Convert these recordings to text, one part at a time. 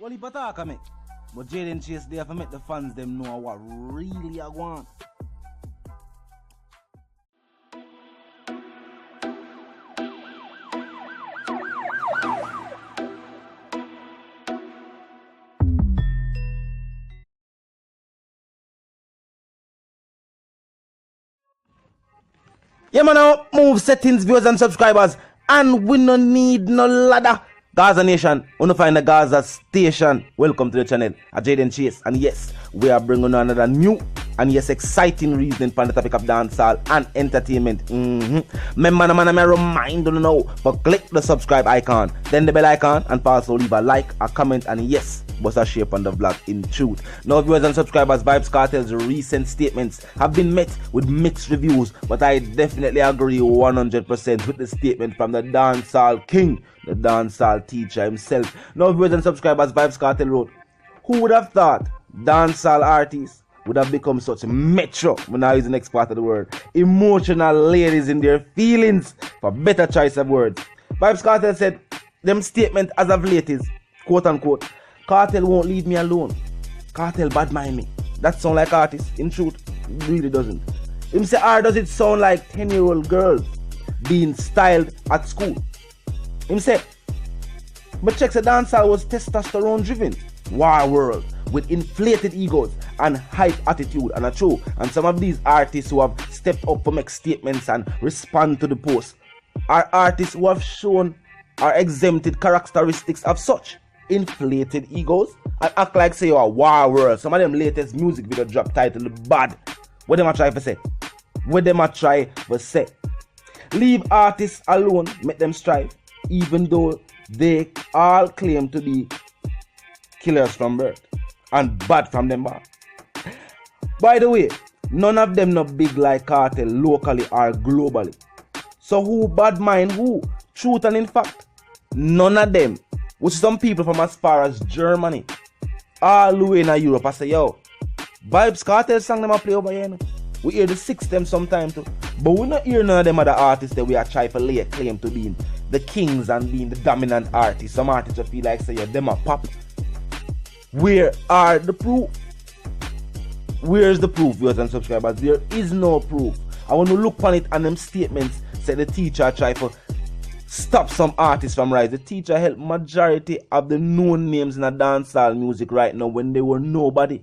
Well, he attack me. But Jayden Chase there for make the fans them know what really I want. Yeah, man, now move settings, viewers and subscribers, and we no need no ladder. Gaza Nation, wanna find the Gaza station. Welcome to the channel, Jayden Chase, and yes, we are bringing on another new and yes, exciting reasoning for the topic of dancehall and entertainment. Remember, man, I remind you now, but click the subscribe icon, then the bell icon, and also leave a like, a comment, and yes, bust a shape on the vlog in truth. Now, viewers and subscribers, Vybz Kartel's recent statements have been met with mixed reviews, but I definitely agree 100% with the statement from the dancehall king, the dancehall teacher himself. Now, viewers and subscribers, Vybz Kartel wrote, "Who would have thought dancehall artists would have become such metro," when I use the next part of the word, emotional ladies in their feelings, for better choice of words. Vybz Kartel said, them statement as of late is, quote unquote, "Kartel won't leave me alone. Kartel bad mind me." That sound like artist. In truth, it really doesn't. Him say, or does it sound like 10-year-old girls being styled at school? Him say, but check the dancehall was testosterone driven. War world with inflated egos and hype attitude and a true. And some of these artists who have stepped up to make statements and respond to the post are artists who have shown or exempted characteristics of such inflated egos and act like say you're a war world. Some of them latest music video drop title bad. What them a try for say? What them a try for say? Leave artists alone, make them strive, even though they all claim to be killers from birth and bad from them back. By the way, none of them not big like Kartel locally or globally. So who bad mind who? Truth and in fact, none of them. Which some people from as far as Germany, all the way in Europe, I say, yo, Vybz Kartel song them a play over here. We hear the six them sometimes too. But we not hear none of them other artists that we are trying to lay a claim to being the kings and being the dominant artists. Some artists will feel like say, yo, them a pop. Where are the proof? Where's the proof, viewers and subscribers? There is no proof. I want to look on it and them statements say the teacher try to stop some artists from rise. The teacher helped majority of the known names in the dancehall music right now when they were nobody.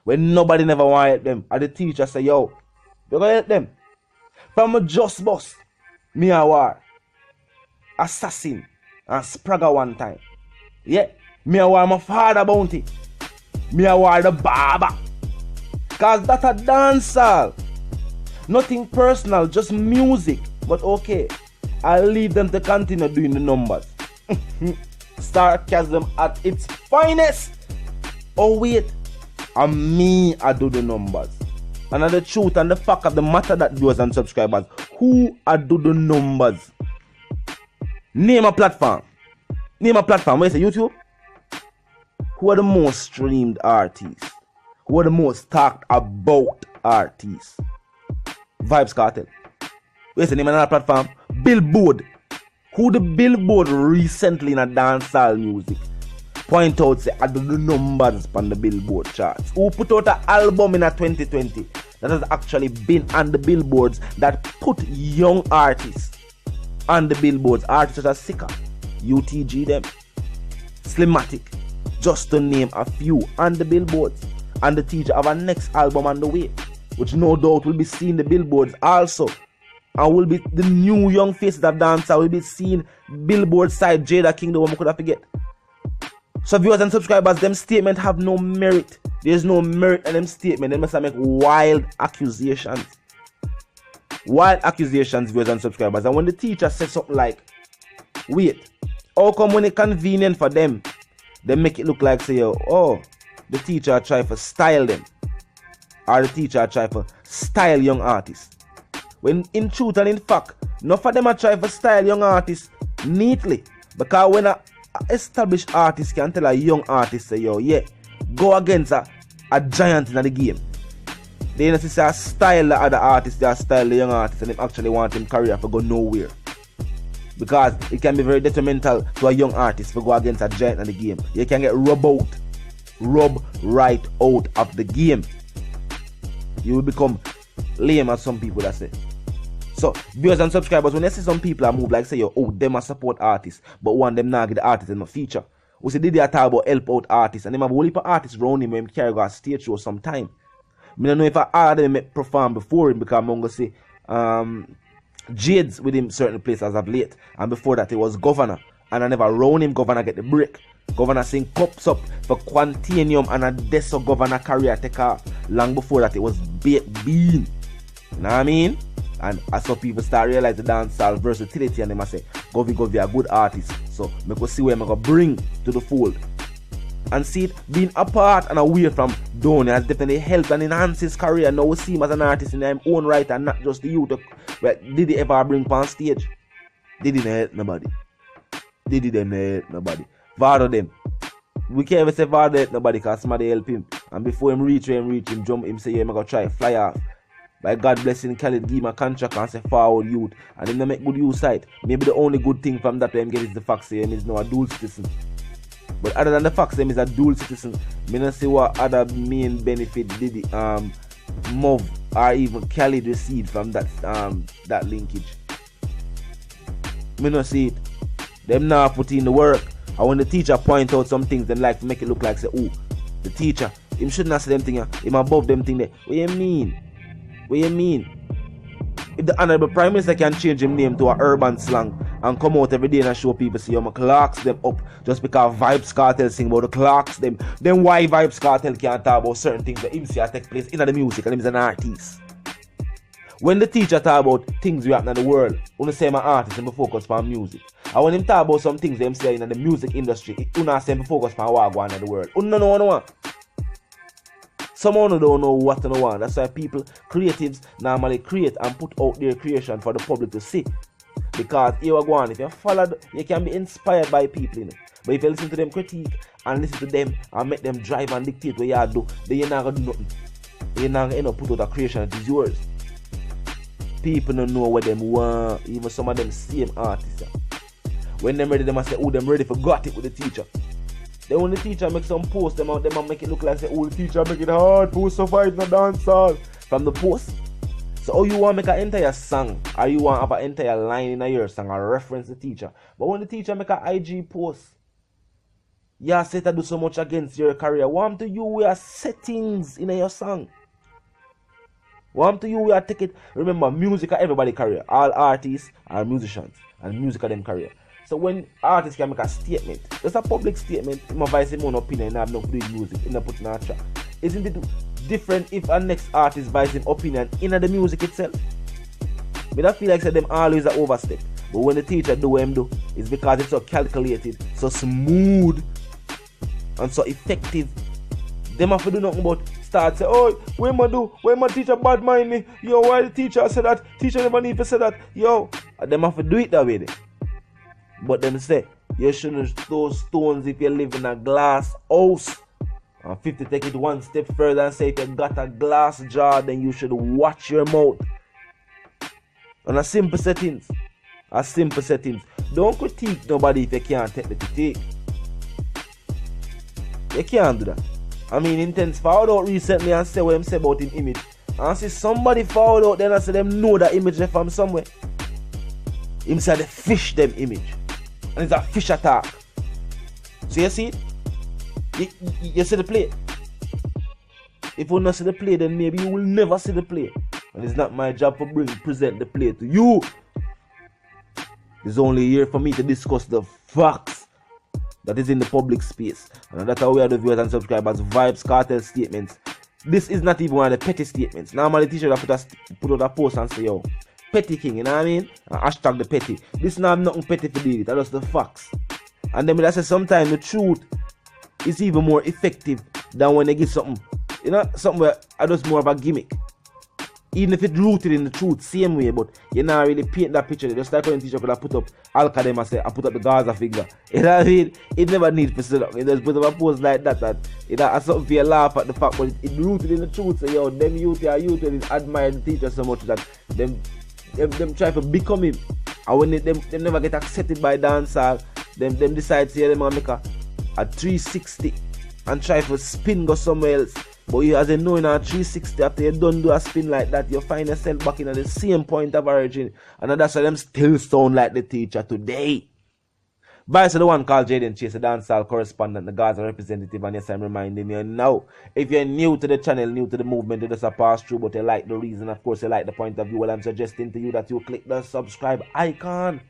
When nobody never wanted them. And the teacher say, yo, you gonna help them. From a Just Boss, me a war, Assassin, and Spragga one time. Yeah. Me a war my father bounty. Me a war the barber. Cause that a dancehall. Nothing personal, just music. But okay, I'll leave them to continue doing the numbers. Sarcasm at its finest. Oh wait, and me I do the numbers. And the truth and the fact of the matter that viewers and subscribers, who I do the numbers? Name a platform. Name a platform. Where is it? YouTube? Who are the most streamed artists? Who are the most talked about artists? Vybz Kartel. Where's the name of another platform? Billboard. Who the Billboard recently in a dancehall music point out say I do the numbers on the Billboard charts. Who put out an album in a 2020 that has actually been on the billboards that put young artists on the billboards. Artists that are sicker. UTG them. Slimatic. Just to name a few on the billboards. And the teacher have a next album on the way, which no doubt will be seeing the billboards also. And will be the new young faces of dancer will be seeing billboard side Jada King, the one we could have forget. So viewers and subscribers, them statement have no merit. There's no merit in them statement. They must make wild accusations. Wild accusations, viewers and subscribers. And when the teacher says something like, wait, how come when it's convenient for them, they make it look like say, oh, the teacher try to style them. Or the teacher try to style young artists. When in truth and in fact, none of them are try to style young artists neatly. Because when a established artist can tell a young artist say, yo, yeah, go against a giant in the game. They don't say style the other artists, they style the young artist and they actually want him career to go nowhere. Because it can be very detrimental to a young artist to go against a giant in the game. You can get rubbed right out of the game. You will become lame, as some people that say. So, viewers and subscribers, when you see some people move like say, them a support artists, but one them not get the artist in my feature. We say, did they talk about help out artists? And them have a whole heap of artists around him when he carry go a stage show sometime. I don't know if I had them perform before him, because I'm going to say, Jayden with him certain places as of late. And before that, he was governor. And I never round him, governor get the break. Governor sing cups up for Quantanium, and a deso governor career take off. Long before that, it was baked bean. You know what I mean? And I saw people start realize the dancehall versatility, and they must say, Govy a good artist. So I go see where I'm going to bring to the fold. And see it being apart and away from Donny has definitely helped and enhanced his career. Now we see him as an artist in his own right and not just the youth. But did he ever bring on stage? Did he not help nobody? Did he not help nobody? Vado them. We can't even say Vado help nobody because somebody help him. And before him reach him, jump him, say, I'm going to try fly off. By God blessing, Khaled give him a contract and say forward youth. And him not make good use side. Maybe the only good thing from that time get is the fact say him is now a dual citizen. But other than the fact that him is a dual citizen, I don't see what other main benefit did the Mov or even Khaled received from that linkage. I don't see it. Them now put in the work. And when the teacher point out some things, them like to make it look like say, oh, the teacher, him shouldn't have said them thing, him above them thing there. What you mean? What you mean? If the Honorable Prime Minister can change his name to a urban slang and come out every day and show people, see how clocks them up just because Vybz Kartel sing about the clocks them, then why Vybz Kartel can't talk about certain things that him see take place in the music and him is an artist? When the teacher talk about things we happen in the world, only say I'm an artist and be focused on music. And when him talk about some things them say in the music industry, you not say be focused on what going on in the world. You don't know what you want. Someone who don't know what they want. That's why people, creatives, normally create and put out their creation for the public to see. Because here we go on. If you follow, you can be inspired by people. You know? But if you listen to them critique and listen to them and make them drive and dictate what you do, then you're not going to do nothing. You're not going to put out a creation that is yours. People don't know what them want. Even some of them same artists. When them ready, they must say, oh, them ready for got it with the teacher. Then when the teacher make some post, them make it look like say, oh, the teacher make it hard for survive in the dancehall from the post. So how you want to make an entire song, or you want to have an entire line in your song or reference the teacher. But when the teacher make an IG post, you say to do so much against your career. Want to you we are settings in your song. Want to you we are take it. Remember, music are everybody career. All artists are musicians, and music are them career. So when artists can make a statement, it's a public statement, in my voice, in my opinion, and I have no doing music, in the putting on track. Isn't it different if a next artist buys his opinion in the music itself? I don't feel like say them always are overstep. But when the teacher do what him do, it's because it's so calculated, so smooth, and so effective. Them have to do nothing but start say, oh, when my teacher bad mind me, yo, why the teacher said that? Teacher never need to say that, yo. And them have to do it that way then. But them say, you shouldn't throw stones if you live in a glass house. And 50 take it one step further and say if you got a glass jar, then you should watch your mouth. On a simple settings. Don't critique nobody if you can't take the critique. You can't do that. I mean, Intense found out recently and say what them say about him image. And see somebody found out then and say them know that image from somewhere. Him say they fish them image. And it's a fish attack. So you see it? You see the play. If you don't see the play, then maybe you will never see the play. And it's not my job to present the play to you. It's only here for me to discuss the facts that is in the public space. And that's how we are the viewers and subscribers. Vybz Kartel statements. This is not even one of the petty statements. Normally the teacher put out a post and say, yo, petty king, you know what I mean? And hashtag the petty. This is not nothing petty for deal. That's just the facts. And then I say sometimes the truth is even more effective than when they give something. You know, something where I just more of a gimmick. Even if it's rooted in the truth, same way, but you're not really paint that picture. Just like when the teacher could have put up Al-Qaeda and say, I put up the Gaza figure. You know what I mean? It never needs to sit up. It just put up a post like that. And it has something for you to laugh at the fact, but it's rooted in the truth. So, yo, them youth and admire the teacher so much that them try to become him. And when them never get accepted by dancehall, them decide to them make a 360 and try to spin go somewhere else. But you as you know in a 360, after you don't do a spin like that, you find yourself back in at the same point of origin. And that's why them still sound like the teacher today. Vybz the one called Jayden Chase, a dancehall correspondent, the Gaza representative, and yes, I'm reminding you now, if you're new to the channel, new to the movement, you just a pass through, but you like the reason, of course, you like the point of view, well, I'm suggesting to you that you click the subscribe icon,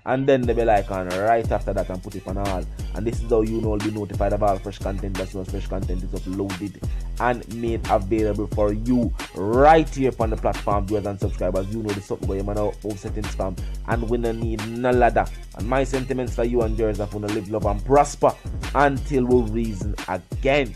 and then the bell icon right after that and put it on all. And this is how you know will be notified of all fresh content as soon as fresh content is uploaded and made available for you right here on the platform. Viewers and subscribers, you know the something where you man out settings spam and we don't need no ladder. And my sentiments for you and yours are to live, love and prosper until we reason again.